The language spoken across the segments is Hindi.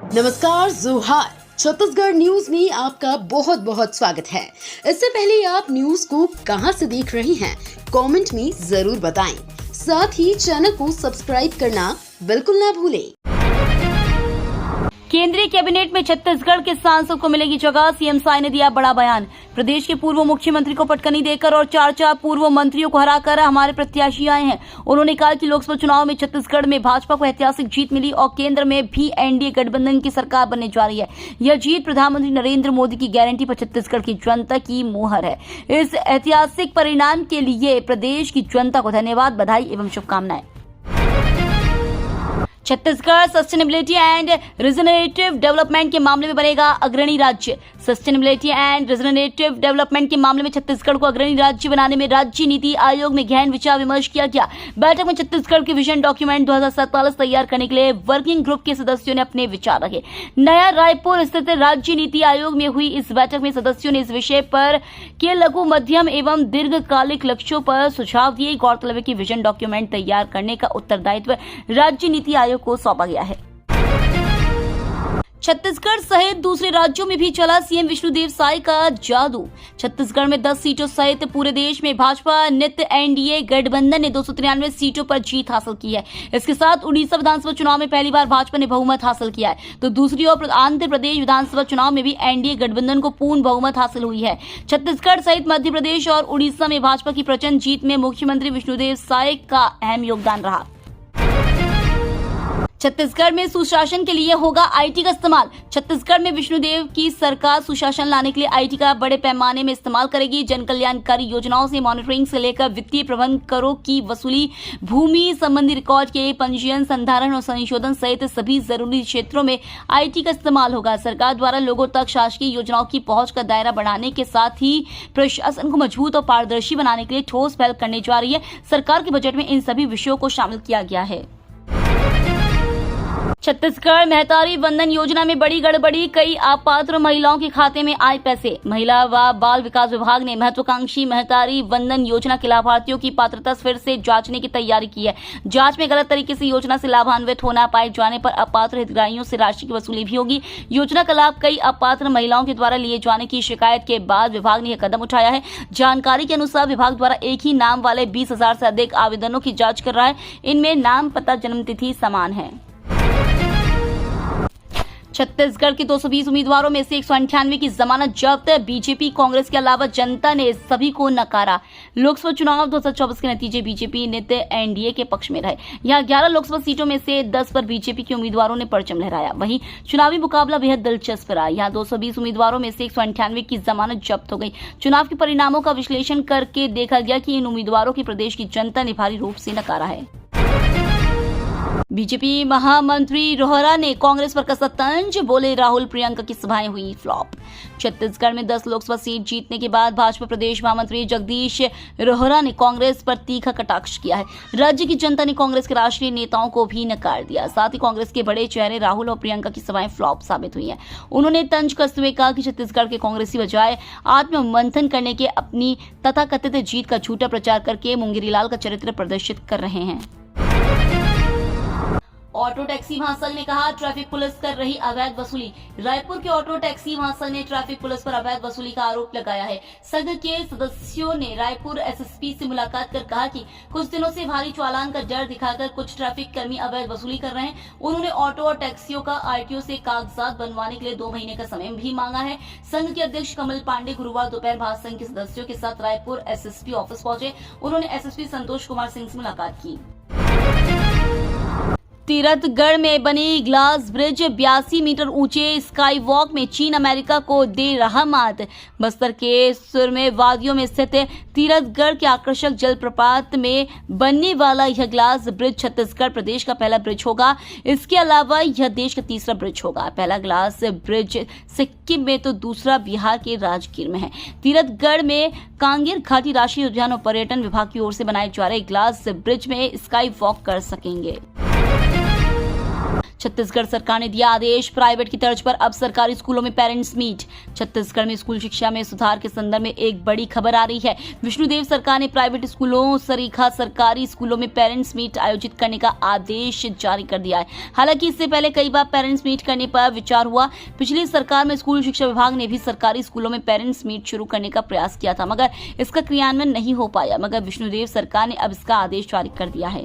नमस्कार, जोहार। छत्तीसगढ़ न्यूज में आपका बहुत बहुत स्वागत है। इससे पहले आप न्यूज को कहां से देख रहे हैं, कमेंट में जरूर बताएं। साथ ही चैनल को सब्सक्राइब करना बिल्कुल ना भूलें। केंद्रीय कैबिनेट में छत्तीसगढ़ के सांसद को मिलेगी जगह, सीएम साय ने दिया बड़ा बयान। प्रदेश के पूर्व मुख्यमंत्री को पटकनी देकर और चार पूर्व मंत्रियों को हराकर हमारे प्रत्याशी आए हैं। उन्होंने कहा कि लोकसभा चुनाव में छत्तीसगढ़ में भाजपा को ऐतिहासिक जीत मिली और केंद्र में भी एनडीए गठबंधन की सरकार बनने जा रही है। यह जीत प्रधानमंत्री नरेंद्र मोदी की गारंटी पर छत्तीसगढ़ की जनता की मुहर है। इस ऐतिहासिक परिणाम के लिए प्रदेश की जनता को धन्यवाद, बधाई एवं शुभकामनाएं। Chhattisgarh sustainability and regenerative development के मामले में बनेगा अग्रणी राज्य। सस्टेनेबिलिटी एंड रिजनरेटिव डेवलपमेंट के मामले में छत्तीसगढ़ को अग्रणी राज्य बनाने में राज्य नीति आयोग में गहन विचार विमर्श किया गया। बैठक में छत्तीसगढ़ के विजन डॉक्यूमेंट 2047 तैयार करने के लिए वर्किंग ग्रुप के सदस्यों ने अपने विचार रखे। नया रायपुर स्थित राज्य नीति आयोग में हुई इस बैठक में सदस्यों ने इस विषय पर के लघु, मध्यम एवं दीर्घकालिक लक्ष्यों पर सुझाव दिए। गौरतलब है कि विजन डॉक्यूमेंट तैयार करने का उत्तरदायित्व राज्य नीति आयोग को सौंपा गया है। छत्तीसगढ़ सहित दूसरे राज्यों में भी चला सीएम विष्णुदेव साय का जादू। छत्तीसगढ़ में 10 सीटों सहित पूरे देश में भाजपा नित एनडीए गठबंधन ने 293 सीटों पर जीत हासिल की है। इसके साथ उड़ीसा विधानसभा चुनाव में पहली बार भाजपा ने बहुमत हासिल किया है, तो दूसरी ओर आंध्र प्रदेश विधानसभा चुनाव में भी एनडीए गठबंधन को पूर्ण बहुमत हासिल हुई है। छत्तीसगढ़ सहित मध्य प्रदेश और उड़ीसा में भाजपा की प्रचंड जीत में मुख्यमंत्री विष्णुदेव साय का अहम योगदान रहा। छत्तीसगढ़ में सुशासन के लिए होगा आईटी का इस्तेमाल। छत्तीसगढ़ में विष्णुदेव की सरकार सुशासन लाने के लिए आईटी का बड़े पैमाने में इस्तेमाल करेगी। जन कल्याणकारी योजनाओं से मॉनिटरिंग से लेकर वित्तीय प्रबंध, करों की वसूली, भूमि संबंधी रिकॉर्ड के पंजीयन, संधारण और संशोधन सहित सभी जरूरी क्षेत्रों में आईटी का इस्तेमाल होगा। सरकार द्वारा लोगों तक शासकीय योजनाओं की पहुंच का दायरा बढ़ाने के साथ ही प्रशासन को मजबूत और पारदर्शी बनाने के लिए ठोस पहल करने जा रही है। सरकार के बजट में इन सभी विषयों को शामिल किया गया है। छत्तीसगढ़ महतारी वंदन योजना में बड़ी गड़बड़ी, कई अपात्र महिलाओं के खाते में आए पैसे। महिला व बाल विकास विभाग ने महत्वाकांक्षी महतारी वंदन योजना के लाभार्थियों की पात्रता फिर से जांचने की तैयारी की है। जांच में गलत तरीके से योजना से लाभान्वित होना पाए जाने पर अपात्र हितग्राहियों से राशि की वसूली भी होगी। योजना का लाभ कई अपात्र महिलाओं के द्वारा लिए जाने की शिकायत के बाद विभाग ने यह कदम उठाया है। जानकारी के अनुसार विभाग द्वारा एक ही नाम वाले 20,000 से अधिक आवेदनों की जाँच कर रहा है। इनमें नाम, पता, जन्मतिथि समान है। छत्तीसगढ़ के 220 उम्मीदवारों में से 198 की जमानत जब्त। बीजेपी, कांग्रेस के अलावा जनता ने सभी को नकारा। लोकसभा चुनाव 2024 के नतीजे बीजेपी नित एनडीए के पक्ष में रहे। यहां 11 लोकसभा सीटों में से 10 पर बीजेपी के उम्मीदवारों ने परचम लहराया। वहीं चुनावी मुकाबला बेहद दिलचस्प रहा। यहां 220 उम्मीदवारों में से 198 की जमानत जब्त हो गई। चुनाव के परिणामों का विश्लेषण करके देखा गया कि इन उम्मीदवारों की प्रदेश की जनता ने भारी रूप से नकारा है। बीजेपी महामंत्री रोहरा ने कांग्रेस पर कसा तंज, बोले राहुल प्रियंका की सभाएं हुई फ्लॉप। छत्तीसगढ़ में 10 लोकसभा सीट जीतने के बाद भाजपा प्रदेश महामंत्री जगदीश रोहरा ने कांग्रेस पर तीखा कटाक्ष किया है। राज्य की जनता ने कांग्रेस के राष्ट्रीय नेताओं को भी नकार दिया। साथ ही कांग्रेस के बड़े चेहरे राहुल और प्रियंका की सभाएं फ्लॉप साबित हुई हैं। उन्होंने तंज कसते हुए कहा कि छत्तीसगढ़ के कांग्रेसी बजाय आत्ममंथन करने के अपनी तथाकथित जीत का झूठा प्रचार करके मुंगेरी लाल का चरित्र प्रदर्शित कर रहे हैं। ऑटो टैक्सी महासंघ ने कहा, ट्रैफिक पुलिस कर रही अवैध वसूली। रायपुर के ऑटो टैक्सी महासंघ ने ट्रैफिक पुलिस पर अवैध वसूली का आरोप लगाया है। संघ के सदस्यों ने रायपुर एसएसपी से मुलाकात कर कहा कि कुछ दिनों से भारी चालान का डर दिखाकर कुछ ट्रैफिक कर्मी अवैध वसूली कर रहे हैं। उन्होंने ऑटो और टैक्सियों का आरटीओ से कागजात बनवाने के लिए 2 महीने का समय भी मांगा है। संघ के अध्यक्ष कमल पांडे गुरुवार दोपहर महासंघ के सदस्यों के साथ रायपुर एसएसपी ऑफिस पहुंचे। उन्होंने एसएसपी संतोष कुमार सिंह से मुलाकात की। तीरथगढ़ में बनी ग्लास ब्रिज 82 मीटर ऊंचे स्काई वॉक में चीन अमेरिका को दे रहा मात। बस्तर के सुरमे वादियों में स्थित तीरथगढ़ के आकर्षक जलप्रपात में बनने वाला यह ग्लास ब्रिज छत्तीसगढ़ प्रदेश का पहला ब्रिज होगा। इसके अलावा यह देश का तीसरा ब्रिज होगा। पहला ग्लास ब्रिज सिक्किम में तो दूसरा बिहार के राजगीर में है। तीरथगढ़ में कांगेर घाटी राष्ट्रीय उद्यान और पर्यटन विभाग की ओर से बनाए जा रहे ग्लास ब्रिज में स्काई वॉक कर सकेंगे। छत्तीसगढ़ सरकार ने दिया आदेश, प्राइवेट की तर्ज पर अब सरकारी स्कूलों में पेरेंट्स मीट। छत्तीसगढ़ में स्कूल शिक्षा में सुधार के संदर्भ में एक बड़ी खबर आ रही है। विष्णुदेव सरकार ने प्राइवेट स्कूलों सरीखा सरकारी स्कूलों में पेरेंट्स मीट आयोजित करने का आदेश जारी कर दिया है। हालांकि इससे पहले कई बार पेरेंट्स मीट करने पर विचार हुआ। पिछली सरकार में स्कूल शिक्षा विभाग ने भी सरकारी स्कूलों में पेरेंट्स मीट शुरू करने का प्रयास किया था, मगर इसका क्रियान्वयन नहीं हो पाया। मगर विष्णुदेव सरकार ने अब इसका आदेश जारी कर दिया है।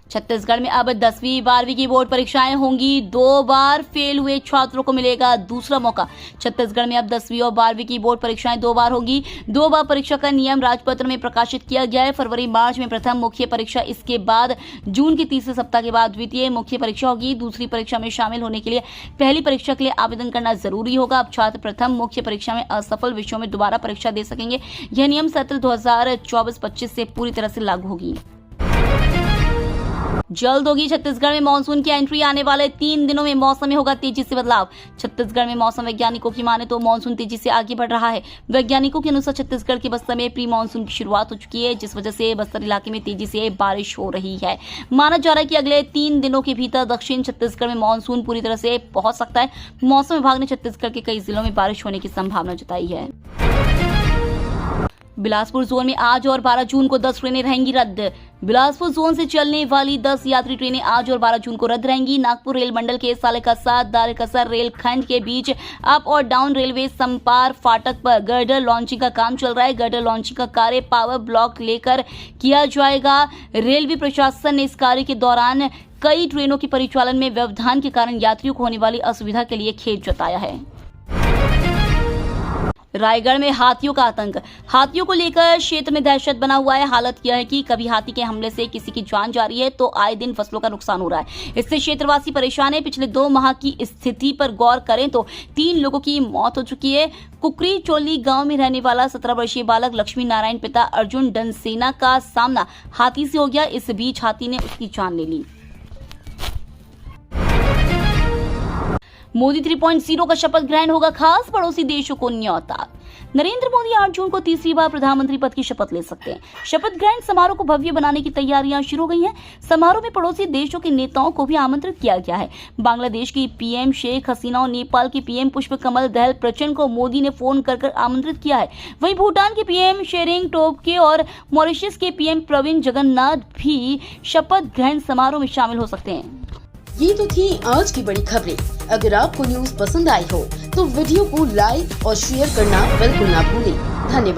छत्तीसगढ़ में अब 10वीं 12वीं की बोर्ड परीक्षाएं होंगी। 2 बार फेल हुए छात्रों को मिलेगा दूसरा मौका। छत्तीसगढ़ में अब 10वीं और 12वीं की बोर्ड परीक्षाएं 2 बार होंगी। 2 बार परीक्षा का नियम राजपत्र में प्रकाशित किया गया है। फरवरी मार्च में प्रथम मुख्य परीक्षा, इसके बाद जून के तीसरे सप्ताह के बाद द्वितीय मुख्य परीक्षा होगी। दूसरी परीक्षा में शामिल होने के लिए पहली परीक्षा के लिए आवेदन करना जरूरी होगा। अब छात्र प्रथम मुख्य परीक्षा में असफल विषयों में दोबारा परीक्षा दे सकेंगे। यह नियम सत्र 2024-25 से पूरी तरह से लागू होगी। जल्द होगी छत्तीसगढ़ में मानसून की एंट्री। आने वाले 3 दिनों में मौसम में होगा तेजी से बदलाव। छत्तीसगढ़ में मौसम वैज्ञानिकों की माने तो मानसून तेजी से आगे बढ़ रहा है। वैज्ञानिकों के अनुसार छत्तीसगढ़ के बस्तर में प्री मानसून की शुरुआत हो चुकी है, जिस वजह से बस्तर इलाके में तेजी से बारिश हो रही है। माना जा रहा है कि अगले 3 दिनों के भीतर दक्षिण छत्तीसगढ़ में मानसून पूरी तरह से पहुंच सकता है। मौसम विभाग ने छत्तीसगढ़ के कई जिलों में बारिश होने की संभावना जताई है। बिलासपुर जोन में आज और 12 जून को 10 ट्रेनें रहेंगी रद्द। बिलासपुर जोन से चलने वाली 10 यात्री ट्रेनें आज और 12 जून को रद्द रहेंगी। नागपुर रेल मंडल के सालेकसा दारेकसा रेल खंड के बीच अप और डाउन रेलवे संपार फाटक पर गर्डर लॉन्चिंग का काम चल रहा है। गर्डर लॉन्चिंग का कार्य पावर ब्लॉक लेकर किया जाएगा। रेलवे प्रशासन ने इस कार्य के दौरान कई ट्रेनों के परिचालन में व्यवधान के कारण यात्रियों को होने वाली असुविधा के लिए खेद जताया है। रायगढ़ में हाथियों का आतंक। हाथियों को लेकर क्षेत्र में दहशत बना हुआ है। हालत यह है कि कभी हाथी के हमले से किसी की जान जा रही है तो आए दिन फसलों का नुकसान हो रहा है। इससे क्षेत्रवासी परेशान है। पिछले 2 माह की स्थिति पर गौर करें तो 3 लोगों की मौत हो चुकी है। कुकरी चोली गांव में रहने वाला 17 वर्षीय बालक लक्ष्मी नारायण पिता अर्जुन डनसेना का सामना हाथी से हो गया। इस बीच हाथी ने उसकी जान ले ली। मोदी 3.0 का शपथ ग्रहण होगा, खास पड़ोसी देशों को न्योता। नरेंद्र मोदी 8 जून को तीसरी बार प्रधानमंत्री पद की शपथ ले सकते हैं। शपथ ग्रहण समारोह को भव्य बनाने की तैयारियां शुरू हो गई हैं। समारोह में पड़ोसी देशों के नेताओं को भी आमंत्रित किया गया है। बांग्लादेश की पीएम शेख हसीना और नेपाल की पीएम पुष्पकमल दहल प्रचंड को मोदी ने फोन कर आमंत्रित किया है। वहीं भूटान के पीएम शेरिंग टोब्गे और मॉरिशस के पीएम प्रविंद जगन्नाथ भी शपथ ग्रहण समारोह में शामिल हो सकते हैं। ये तो थी आज की बड़ी खबरें। अगर आपको न्यूज पसंद आई हो तो वीडियो को लाइक और शेयर करना बिल्कुल ना भूलें। धन्यवाद।